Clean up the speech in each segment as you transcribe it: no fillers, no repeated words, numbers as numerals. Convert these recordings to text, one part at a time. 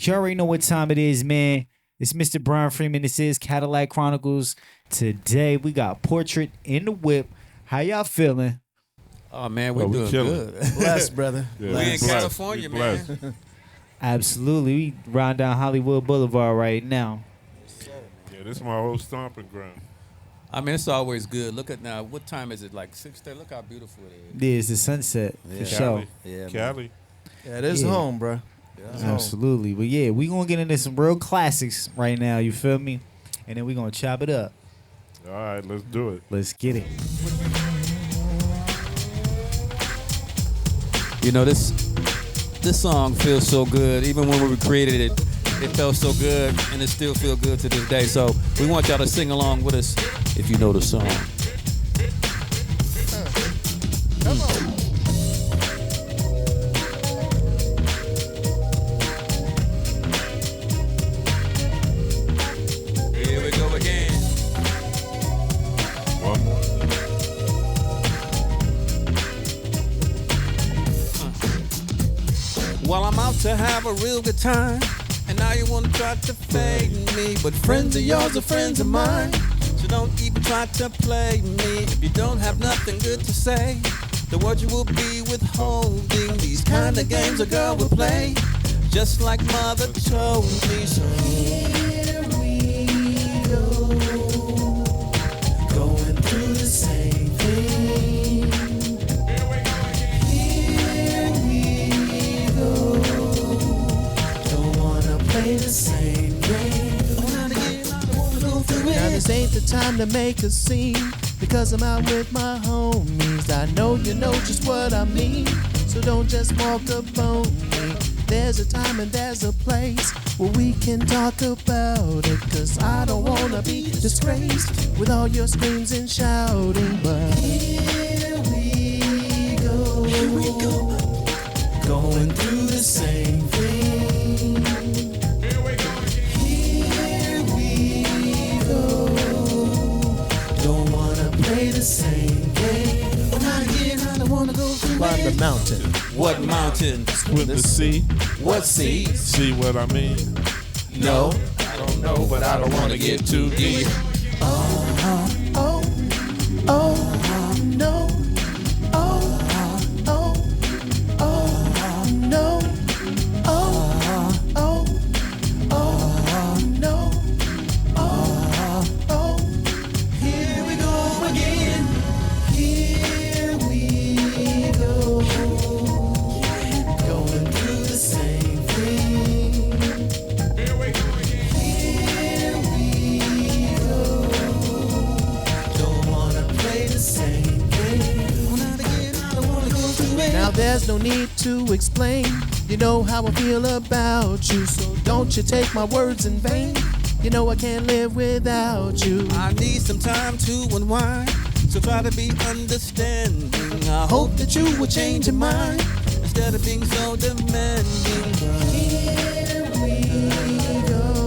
You already know what time it is, man. It's Mr. Brian Freeman. This is Cadillac Chronicles. Today we got Portrait in the Whip. How y'all feeling? Oh man, we're doing killing. good. Blessed, brother. Yeah, We in blessed. California, We blessed. man. Absolutely. We riding down Hollywood Boulevard right now. Yeah, this is my old stomping ground. I mean, it's always good. Look at now. What time is it? Like 6:30. Look how beautiful it is. Yeah, it's the sunset for sure. Cali. Yeah, man. Cali. Yeah, this is Yeah. home, bro. It's home. Absolutely. But yeah, we gonna get into some real classics right now, you feel me? And then we gonna chop it up. All right, let's do it. Let's get it. You know this song feels so good. Even when we created it, it felt so good, and it still feels good to this day. So we want y'all to sing along with us if you know the song. Come on. Here we go again. One more. Well, I'm out to have a real good time, and now you wanna try to fade me. But friends of yours are friends of mine, so don't even try to play me. If you don't have nothing good to say, the word you will be withholding. These kind of games a girl will play, just like mother told me. So here we go, going through the same thing. Here we go, don't wanna play the same game. Now this ain't the time to make a scene, because I'm out with my homies. I know you know just what I mean, so don't just walk up on me. There's a time and there's a place where we can talk about it, cause I don't wanna be disgraced with all your screams and shouting. But here we go, going through the same thing. Here we go, don't wanna play the same game. Not again, I don't wanna go through Climb the mountain. What mountain? Swim the sea. What sea? See what I mean? No, I don't know, but I don't wanna get too deep. Oh, no. Oh, no. No. No. Here we go again. Here we go. Going through the same thing. Here we go. Don't wanna play the same game. I don't wanna go through it. Now there's no need to explain. You know how I feel about you, so don't you take my words in vain. You know I can't live without you. I need some time to unwind, so try to be understanding. I hope that you will change your mind instead of being so demanding.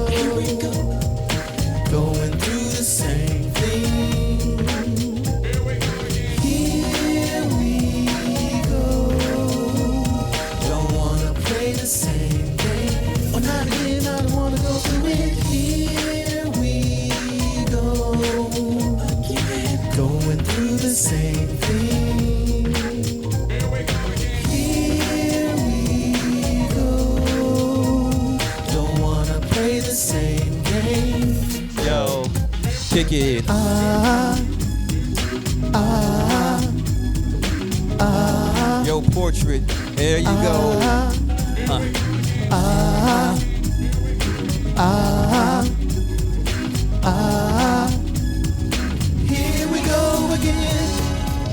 Here we go, going through the same thing. Here we go, don't wanna play the same game. Oh, not again, I don't wanna go through it. Here we go, going through the same thing. Here we go, don't wanna play the same game. Yo, kick it. Yo, portrait. There you go. Here we go again.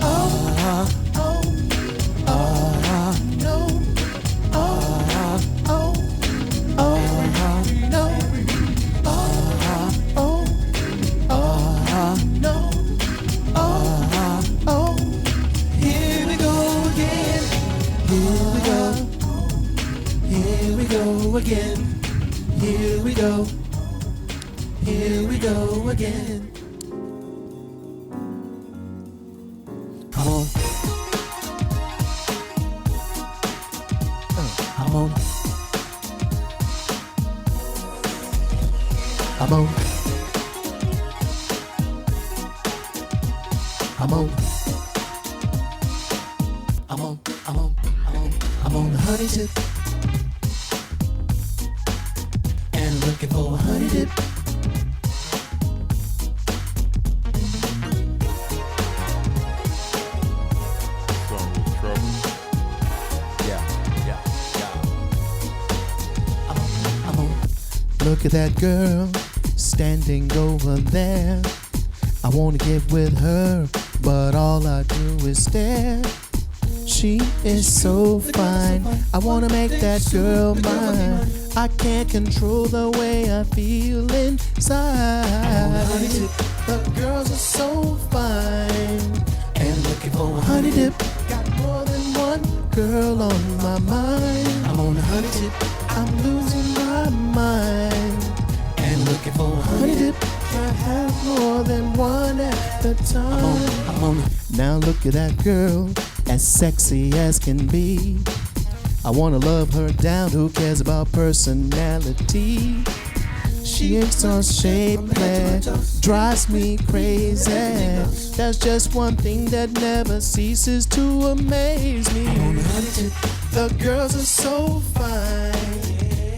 Oh, no. Oh, no. No. Here we go again. Here we go. Here we go again. Here we go. Here we go again. Come on. I'm on. I'm on. I'm on. I'm on. I'm on. I'm on. I'm on the honey tip. And looking for a honey dip. Song was trouble. Yeah. I'm on. Look at that girl standing over there. I wanna get with her, but all I do is stare. She is so fine. I wanna make that girl mine. I can't control the way I feel inside. The girls are so fine. And looking for a honey dip. Got more than one girl on my mind. I'm on a honey dip. I'm losing my mind. And looking for a honey dip. Can't have more than one at a time. I'm on it. Now look at that girl, as sexy as can be. I wanna love her down, who cares about personality? She ain't so shapely, drives me crazy. There's just one thing that never ceases to amaze me. The girls are so fine,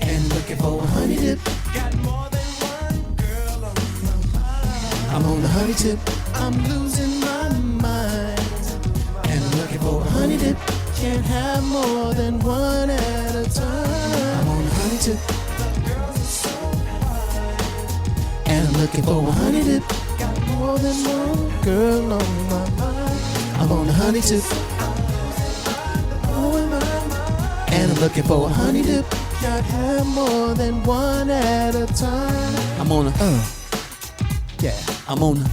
and looking for a honey dip. Got more than one girl on my mind. I'm on the honey tip, I'm losing my mind, and looking for a honey dip. Can't have more than one at a time. I'm on the honey tip. And I'm looking for a honey dip. Got more than one girl on my mind. I'm on the honey tip. And I'm looking for a honey dip. Can't have more than one at a time. I'm on a. Yeah. I'm on a.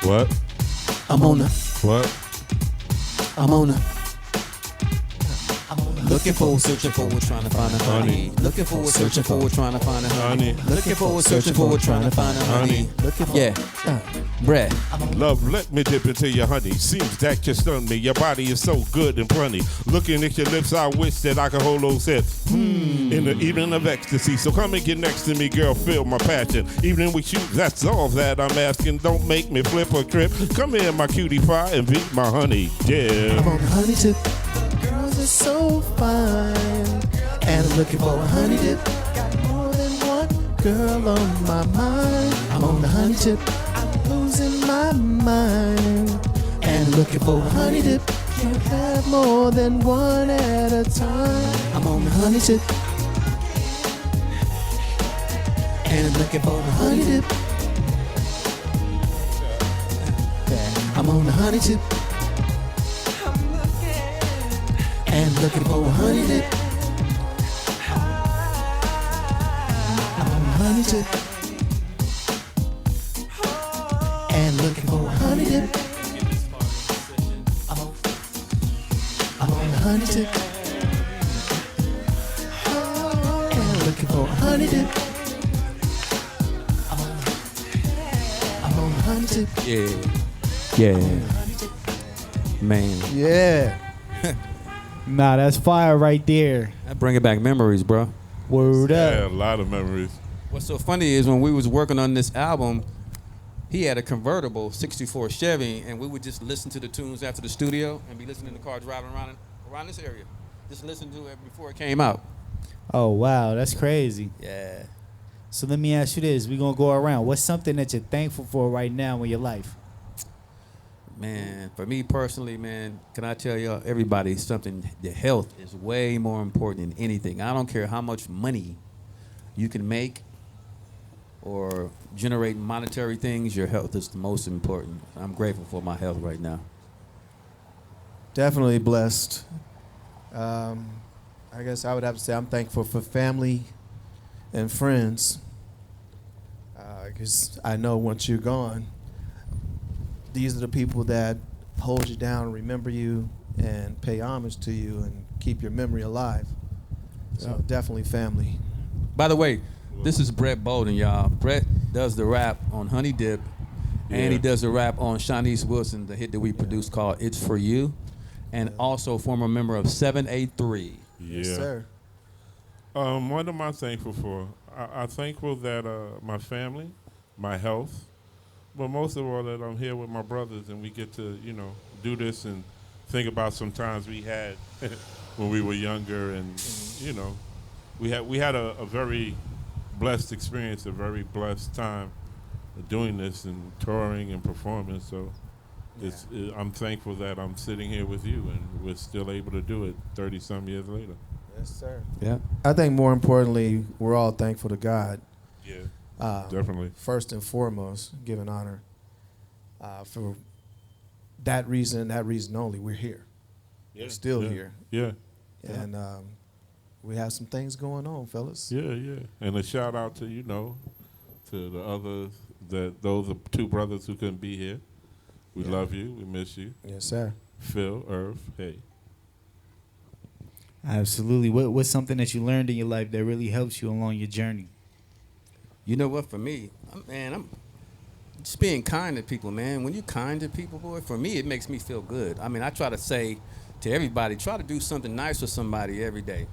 What? I'm on a. What? I'm on a. Looking for, searching for, trying to find a honey. Looking for, searching for, trying to find a honey. Looking for, searching for, trying to find a honey. Yeah, bread. Love, let me dip into your honey. Seems that you stun me. Your body is so good and plenty. Looking at your lips, I wish that I could hold those hips. In the evening of ecstasy. So come and get next to me, girl. Feel my passion. Evening with you, that's all that I'm asking. Don't make me flip or trip. Come here, my cutie pie, and be my honey. Yeah. I'm on the honey tip. Girls are so fine. And I'm looking for a honey dip. Got more than one girl on my mind. I'm on the honey tip. I'm losing my mind. And looking for a honey dip. Can't have more than one at a time. I'm on the honey tip. And I'm looking for a honey dip. I'm on the honey tip. And looking for a honey dip. I'm on the honey tip. And looking for a honey dip. I'm on the honey tip. And looking for a honey dip. I'm on the honey tip. Yeah, man. Yeah. Nah, that's fire right there. That bringing back memories, bro. Word Yeah, up. a lot of memories. What's so funny is when we was working on this album, he had a convertible 64 Chevy, and we would just listen to the tunes after the studio and be listening to the car driving around this area. Just listen to it before it came out. Oh, wow. That's crazy. Yeah. So let me ask you this. We're going to go around. What's something that you're thankful for right now in your life? Man, for me personally, man, can I tell y'all, everybody, something, the health is way more important than anything. I don't care how much money you can make or generate monetary things, your health is the most important. I'm grateful for my health right now. Definitely blessed. I guess I would have to say I'm thankful for family and friends. Because I know once you're gone, these are the people that hold you down, remember you, and pay homage to you and keep your memory alive. So definitely family. By the way, this is Brett Bolden, y'all. Brett does the rap on Honey Dip, and he does the rap on Shanice Wilson, the hit that we produced called It's For You, and also former member of 783. Yeah. Yes, sir. What am I thankful for? I'm thankful that my family, my health, but most of all that I'm here with my brothers and we get to, do this and think about some times we had when we were younger and, we had a very blessed experience, a very blessed time doing this and touring and performing. So I'm thankful that I'm sitting here with you and we're still able to do it 30-some years later. Yes, sir. Yeah. I think more importantly, we're all thankful to God. Yeah, definitely. First and foremost, giving honor for that reason and that reason only. We're here. Yeah. We're still here. Yeah. And we have some things going on, fellas. Yeah. And a shout out to, to the others, those are two brothers who couldn't be here. We love you. We miss you. Yes, sir. Phil, Irv, hey. Absolutely. What's something that you learned in your life that really helps you along your journey? You know what? For me, I'm just being kind to people, man. When you're kind to people, boy, for me, it makes me feel good. I mean, I try to say to everybody, try to do something nice for somebody every day.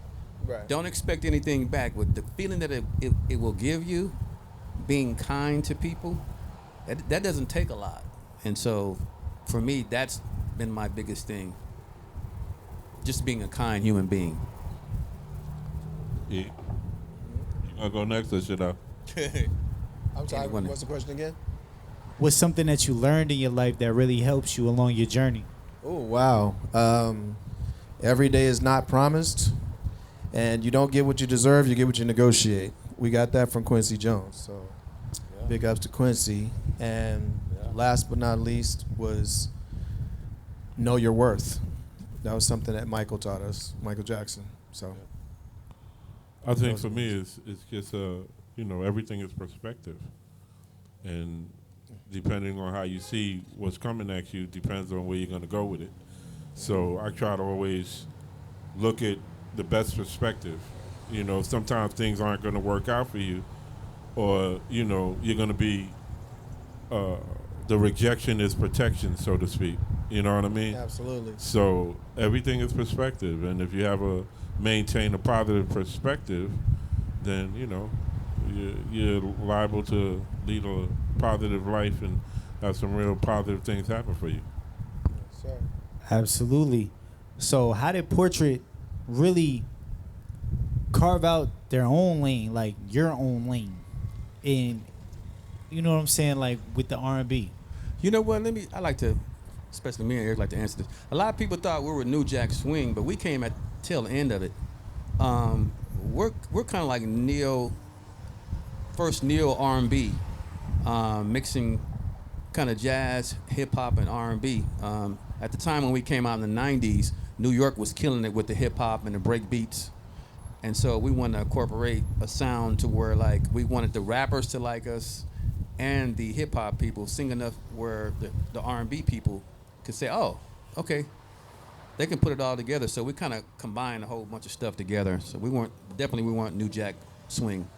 Right. Don't expect anything back. With the feeling that it will give you, being kind to people, that doesn't take a lot. And so, for me, that's been my biggest thing. Just being a kind human being. Yeah. You want to go next or should I? I'm sorry, Anyone. what's the question again? What's something that you learned in your life that really helps you along your journey? Oh, wow. Every day is not promised, and you don't get what you deserve, you get what you negotiate. We got that from Quincy Jones, so big ups to Quincy. And last but not least was know your worth. That was something that Michael taught us, Michael Jackson. So I think for me, it's just, everything is perspective. And depending on how you see what's coming at you, depends on where you're going to go with it. So I try to always look at the best perspective. Sometimes things aren't going to work out for you, or, you're going to be, the rejection is protection, so to speak. You know what I mean? absolutely. So everything is perspective, and if you maintain a positive perspective, then you're liable to lead a positive life and have some real positive things happen for you. Yes, sir. Absolutely. So how did Portrait really carve out their own lane, like your own lane? And you know what I'm saying, like with the R&B? You know what? I like to, especially me and Eric, like to answer this. A lot of people thought we were New Jack Swing, but we came at the tail end of it. We're kind of like first neo R&B, mixing kind of jazz, hip hop, and R&B. At the time when we came out in the '90s, New York was killing it with the hip hop and the break beats, and so we wanted to incorporate a sound to where like we wanted the rappers to like us, and the hip hop people sing enough where the R&B people could say, oh, okay, they can put it all together. So we kind of combined a whole bunch of stuff together. So we weren't New Jack Swing.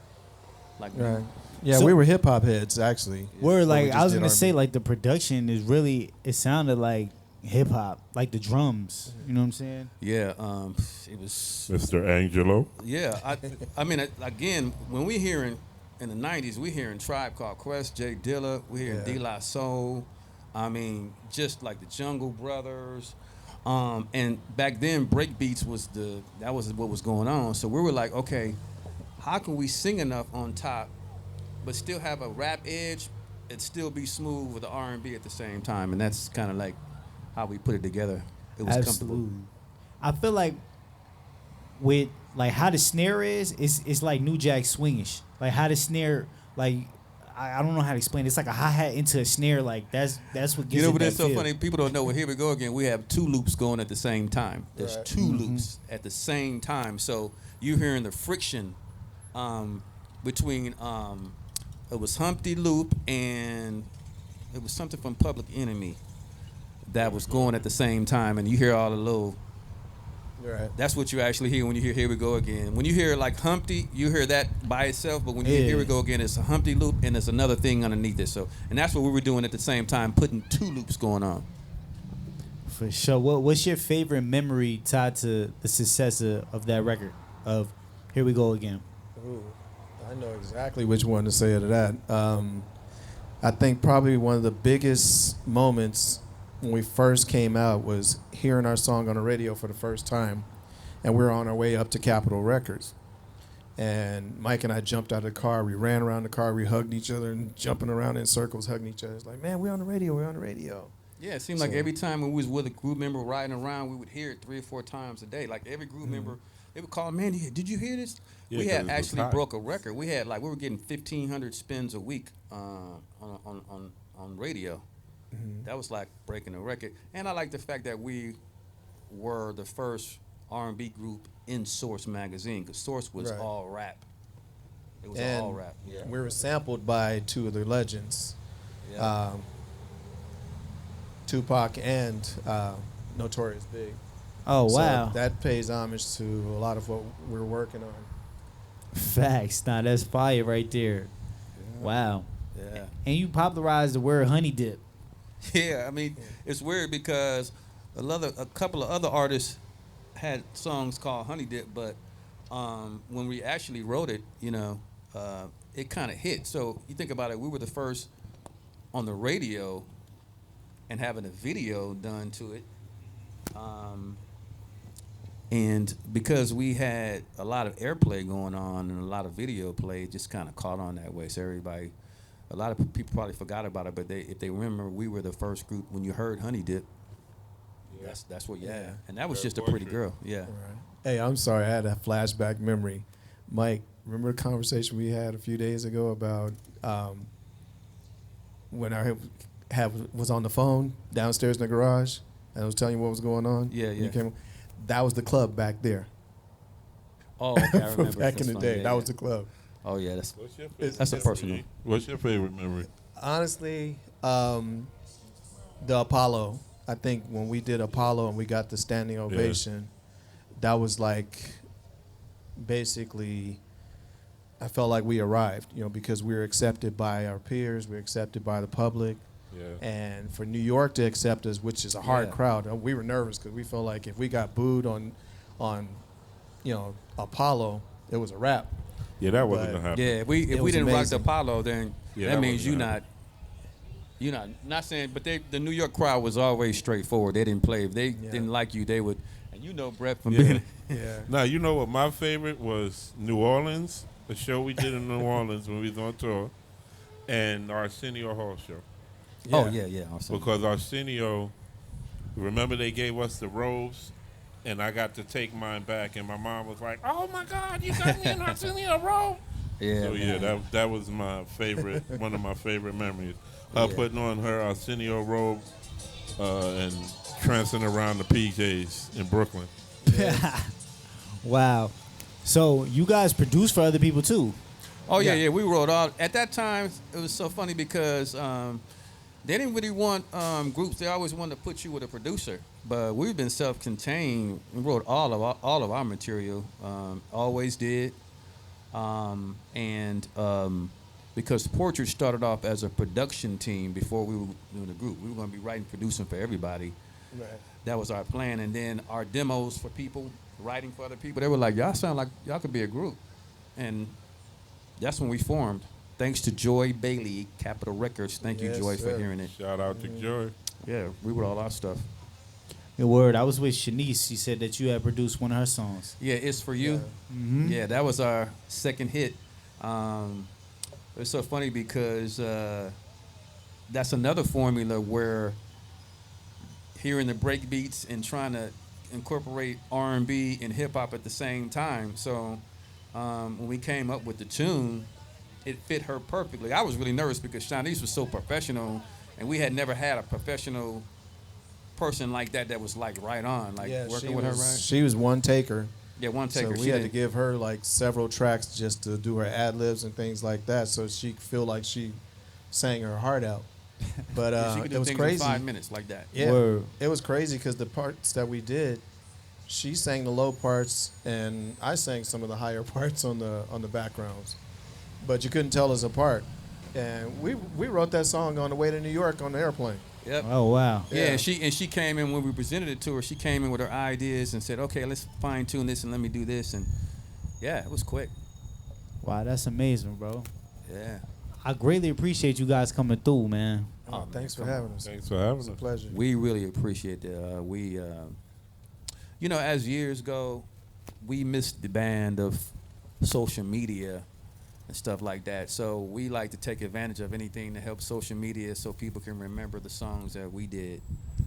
Like Right. Yeah, So- we were hip hop heads actually. Where But we like just I was did gonna say, R&B. like the production is really, it sounded like hip hop, like the drums. You know what I'm saying? Yeah, it was. Mr. Angelo. Yeah, I mean, again, when we hearing in the '90s, we hearing Tribe Called Quest, Jay Dilla, we hearing Yeah. De La Soul. I mean, just like the Jungle Brothers. And back then, breakbeats was what was going on. So we were like, okay, how can we sing enough on top, but still have a rap edge, and still be smooth with the R&B at the same time? And that's kind of like how we put it together. It was comfortable. Absolutely. I feel like with like how the snare is, it's like New Jack Swingish. Like how the snare, like I don't know how to explain it. It's like a hi-hat into a snare. Like that's what gives You know it what? that That's so feel. funny. People don't know. Well, here we go again. We have two loops going at the same time. There's Right. two loops at the same time. So you're hearing the friction between it was Humpty Loop and it was something from Public Enemy that was going at the same time, and you hear all the little. Right. That's what you actually hear when you hear "Here We Go Again." When you hear like Humpty, you hear that by itself. But when you hear "Here We Go Again," it's a Humpty loop and there's another thing underneath it. So, and that's what we were doing at the same time, putting two loops going on. For sure. What's your favorite memory tied to the success of that record? Of Here We Go Again. Ooh. I know exactly which one to say to that. I think probably one of the biggest moments when we first came out was hearing our song on the radio for the first time, and we were on our way up to Capitol Records. And Mike and I jumped out of the car. We ran around the car. We hugged each other and jumping around in circles, hugging each other. It's like, man, we're on the radio. We're on the radio. Yeah, it seemed like every time we was with a group member riding around, we would hear it 3 or 4 times a day. Like every group member, they would call, man, did you hear this? Yeah, we 'cause had it was actually hot. broke a record. We were getting 1,500 spins a week on radio. That was like breaking a record. And I like the fact that we were the first R&B group in Source magazine, because Source was Right. all rap. It was And all rap. Yeah. we were sampled by two of the legends, Yeah. Tupac and Notorious Big. Oh So wow. that pays homage to a lot of what we're working on. Facts. Nah, that's fire right there. Wow. Yeah. And you popularized the word honey dip. Yeah, I mean, it's weird because a couple of other artists had songs called Honey Dip, but when we actually wrote it, it kind of hit. So you think about it, we were the first on the radio and having a video done to it. And because we had a lot of airplay going on and a lot of video play, it just kind of caught on that way. So a lot of people probably forgot about it, but if they remember, we were the first group. When you heard Honey Dip, that's what you had. And that was just a pretty girl. Yeah. Right. Hey, I'm sorry, I had a flashback memory. Mike, remember the conversation we had a few days ago about when I was on the phone downstairs in the garage and I was telling you what was going on? Yeah, You yeah. that was the club back there. Oh, okay, I remember. Back That's in the funny. day, Yeah, that was yeah. the club. Oh yeah, that's What's your favorite That's a memory? personal. What's your favorite memory? Honestly, the Apollo. I think when we did Apollo and we got the standing ovation, that was like basically, I felt like we arrived, because we were accepted by our peers, we were accepted by the public. Yeah. And for New York to accept us, which is a hard Yeah. crowd, we were nervous because we felt like if we got booed on Apollo, it was a wrap. Yeah, that wasn't But- gonna happen. Yeah, if we was didn't rock the amazing. Apollo, then Yeah, that that means wasn't you're not saying, but the New York crowd was always straightforward. They didn't play. If they didn't like you, they would. And Brett from Yeah. being. Yeah. Now, you know what my favorite was? New Orleans, the show we did in New Orleans when we was on tour, and Arsenio Hall show. Oh yeah, awesome. Because Arsenio, remember they gave us the robes, and I got to take mine back, and my mom was like, "Oh my God, you got me an Arsenio robe!" Yeah, So yeah, man. that was my favorite, one of my favorite memories. Yeah. Putting on her Arsenio robe and trancing around the PJs in Brooklyn. Wow. So you guys produce for other people too. Oh yeah, we wrote all. At that time, it was so funny because they didn't really want groups. They always wanted to put you with a producer. But we've been self-contained. We wrote all of our material. Always did. Because Portrait started off as a production team before we were doing the group. We were going to be writing, producing for everybody. Right. That was our plan. And then our demos for people, writing for other people, they were like, y'all sound like y'all could be a group. And that's when we formed. Thanks to Joy Bailey, Capitol Records. Thank you, Yes, Joy, for sir. hearing it. Shout out to Joy. Yeah, we wrote all our stuff. Good word. I was with Shanice. She said that you had produced one of her songs. Yeah, It's For You. Yeah, that was our second hit. It's so funny because that's another formula where hearing the break beats and trying to incorporate R&B and hip hop at the same time. So when we came up with the tune, it fit her perfectly. I was really nervous because Shanice was so professional, and we had never had a professional person like that was like right on, like working with her, right? She was one taker. Yeah, one taker. So we She had to didn't- give her like several tracks just to do her ad libs and things like that, so she could feel like she sang her heart out. But she could do it was things crazy. in 5 minutes like that. Yeah, Word. it was crazy because the parts that we did, she sang the low parts and I sang some of the higher parts on the backgrounds, but you couldn't tell us apart. And we wrote that song on the way to New York on the airplane. Yep. Oh wow. Yeah, Yeah. and she came in when we presented it to her. She came in with her ideas and said, "Okay, let's fine tune this and let me do this." And yeah, it was quick. Wow, that's amazing, bro. Yeah. I greatly appreciate you guys coming through, man. Oh, Thanks for man, having us. Thanks for having It's a us. pleasure. We really appreciate that. You know, as years go, we missed the band of social media and stuff like that. So we like to take advantage of anything to help social media so people can remember the songs that we did.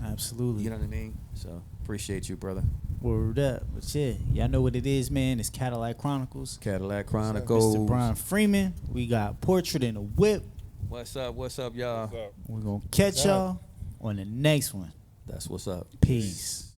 Absolutely. You know what I mean? So appreciate you, brother. Word up. But yeah, y'all know what it is, man. It's Cadillac Chronicles. Cadillac Chronicles. Mr. Brian Freeman. We got Portrait in the Whip. What's up, y'all? What's up? We're going to catch y'all on the next one. That's what's up. Peace.